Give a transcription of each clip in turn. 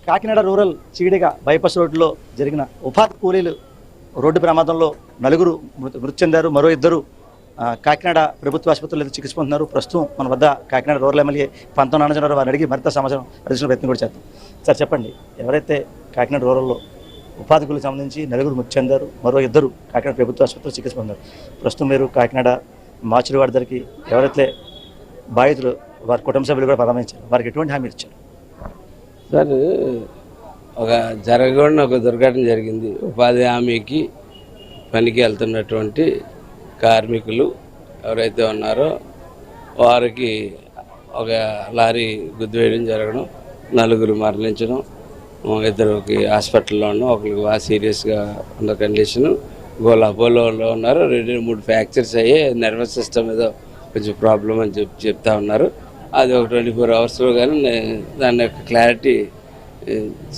Kakinada rural Cheediga bypass రోడ్లో జరిగిన ఉపాధి కూలీలు రోడ్డు ప్రమాదంలో నలుగురు మృతి చెందారు. మరో ఇద్దరు కాకినాడ ప్రభుత్వ ఆసుపత్రిలో చికిత్స పొందుతున్నారు. ప్రస్తుతం మన వద్ద కాకినాడ రూరల్ ఎమ్మెల్యే పంతం నాన్నజనరావు వారిని అడిగి మరింత సమాచారం అడిగిన ప్రయత్నం కూడా చేద్దాం. సార్ చెప్పండి, ఎవరైతే కాకినాడ రూరల్లో ఉపాధి కూలీకి సంబంధించి నలుగురు మృతి చెందారు, మరో ఇద్దరు కాకినాడ ప్రభుత్వ ఆసుపత్రిలో చికిత్స పొందారు. ప్రస్తుతం మీరు కాకినాడ మాచిరివాడి దగ్గరికి ఎవరైతే బాధితులు వారి కుటుంబ సభ్యులు కూడా పరామర్శించారు, వారికి ఎటువంటి హామీ ఇచ్చారు? సార్, జరగకుండా ఒక దుర్ఘటన జరిగింది. ఉపాధి హామీకి పనికి వెళ్తున్నటువంటి కార్మికులు ఎవరైతే ఉన్నారో వారికి ఒక లారీ గుద్దివేయడం జరగడం, నలుగురు మరణించడం, ఇద్దరికి హాస్పిటల్లో ఉన్నాం, ఒకరికి బాగా సీరియస్గా ఉన్న కండిషను, అపోలోలో ఉన్నారు. 2-3 ఫ్రాక్చర్స్ అయ్యి నర్వస్ సిస్టమ్ ఏదో కొంచెం ప్రాబ్లం అని చెప్తా ఉన్నారు. అది ఒక 24 అవర్స్లో కానీ దాని యొక్క క్లారిటీ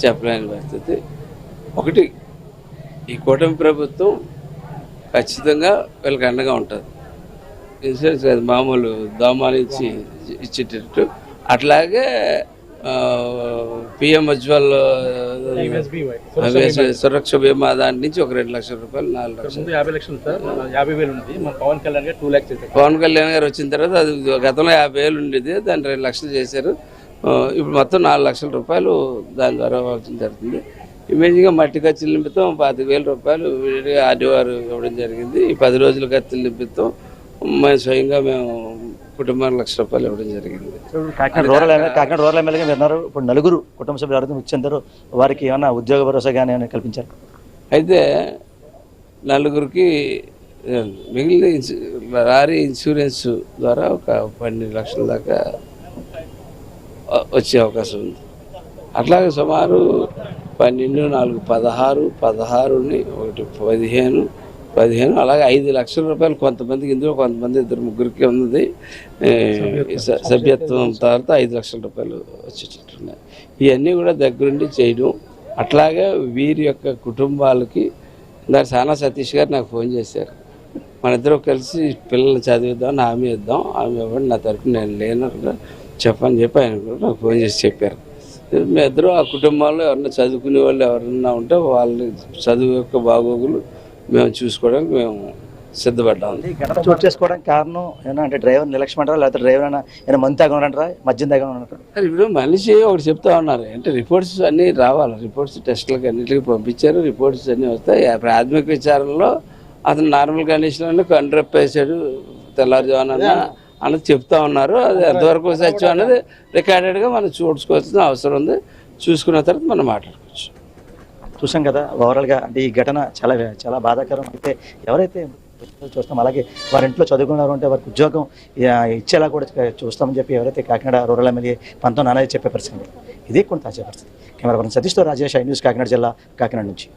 చెప్పలేని పరిస్థితి. ఒకటి, ఈ కూటమి ప్రభుత్వం ఖచ్చితంగా వీళ్ళకి అండగా ఉంటుంది. ఇన్సూరెన్స్ కాదు, మామూలు దోమాలించి ఇచ్చేటట్టు. అట్లాగే పిఎం ఉజ్వల్ సురక్ష బీమా దాని నుంచి ఒక 2 లక్షల రూపాయలు, 4 లక్షలు, 50,000 ఉంది. పవన్ కళ్యాణ్ గారు 2 lakhs చేశారు. పవన్ కళ్యాణ్ గారు వచ్చిన తర్వాత అది గతంలో 50,000 ఉండేది, దాన్ని 2 లక్షలు చేశారు. ఇప్పుడు మొత్తం 4 లక్షల రూపాయలు దాని ద్వారా వచ్చిన జరుగుతుంది. ఇమేజ్గా మట్టి ఖర్చుల నిమిత్తం 25,000 రూపాయలు విడిగా ఆర్డీఆర్ ఇవ్వడం జరిగింది. ఈ 10 రోజుల ఖర్చుల నిమిత్తం మేము స్వయంగా కుటుంబానికి 1,00,000 రూపాయలు ఇవ్వడం జరిగింది. కాకినాడ రూరల్ ఎమ్మెల్యేగా విన్నారు. ఇప్పుడు నలుగురు కుటుంబ సభ్యులు ఎవరైతే మృతి చెందారో వారికి ఏమైనా ఉద్యోగ భరోసా కానీ ఏమైనా కల్పించారు? అయితే నలుగురికి మిగిలిన లారీ ఇన్సూరెన్స్ ద్వారా ఒక 12 లక్షల దాకా వచ్చే అవకాశం ఉంది. అట్లాగే సుమారు 12, 4, 16, 16ని 1, 15 అలాగే 5 లక్షల రూపాయలు కొంతమందికి, ఇందులో కొంతమంది 2-3కి ఉన్నది సభ్యత్వం తర్వాత 5 లక్షల రూపాయలు వచ్చేటట్టున్నాయి. ఇవన్నీ కూడా దగ్గరుండి చేయడం. అట్లాగే వీరి యొక్క కుటుంబాలకి దాని సానా సతీష్ గారు నాకు ఫోన్ చేశారు. మన ఇద్దరు కలిసి పిల్లల్ని చదివిద్దాం, హామీ ఇద్దాం, హామీ ఇవ్వండి, నా తరఫున నేను లేనట్టుగా చెప్పని చెప్పి ఆయన కూడా నాకు ఫోన్ చేసి చెప్పారు. మీ ఇద్దరు ఆ కుటుంబాల్లో ఎవరన్నా చదువుకునే వాళ్ళు ఎవరన్నా ఉంటే వాళ్ళ చదువు యొక్క బాగోగులు మేము చూసుకోవడానికి మేము సిద్ధపడ్డాము. చోటు చేసుకోవడానికి కారణం ఏమన్నా అంటే డ్రైవర్ నిర్లక్ష్యం అంటారా, లేకపోతే డ్రైవర్ అయినా మందు తాగమంటారా, మద్యం తాగమంటారా? ఇప్పుడు మనిషి ఒకటి చెప్తా ఉన్నారు అంటే రిపోర్ట్స్ అన్నీ రావాలి. రిపోర్ట్స్ టెస్టులకి అన్నింటికి పంపించారు. రిపోర్ట్స్ అన్నీ వస్తాయి. ప్రాథమిక విచారణలో అతను నార్మల్ కండిషన్లో కండ్రెప్పేసాడు తెల్లారుజామున అన్నది చెప్తా ఉన్నారు. అది ఎంతవరకు సత్యం అనేది రికార్డెడ్గా మనం చూసుకోవాల్సిన అవసరం ఉంది. చూసుకున్న తర్వాత మనం మాట్లాడుకోవచ్చు. చూసాం కదా ఓవరాల్గా. అంటే ఈ ఘటన చాలా బాధాకరం. అయితే ఎవరైతే చూస్తాం, అలాగే వారి ఇంట్లో చదువుకున్నారు అంటే వారికి ఉద్యోగం ఇచ్చేలా కూడా చూస్తామని చెప్పి ఎవరైతే కాకినాడ రూరల్ ఎమ్మెల్యే పంతం నాన్నయ్య చెప్పే పరిస్థితి. ఇదే కొంత తాజా పరిస్థితి. కెమెరా పర్సన్ సతీష్తో రాజేష్, ఐ న్యూస్, కాకినాడ జిల్లా, కాకినాడ నుంచి.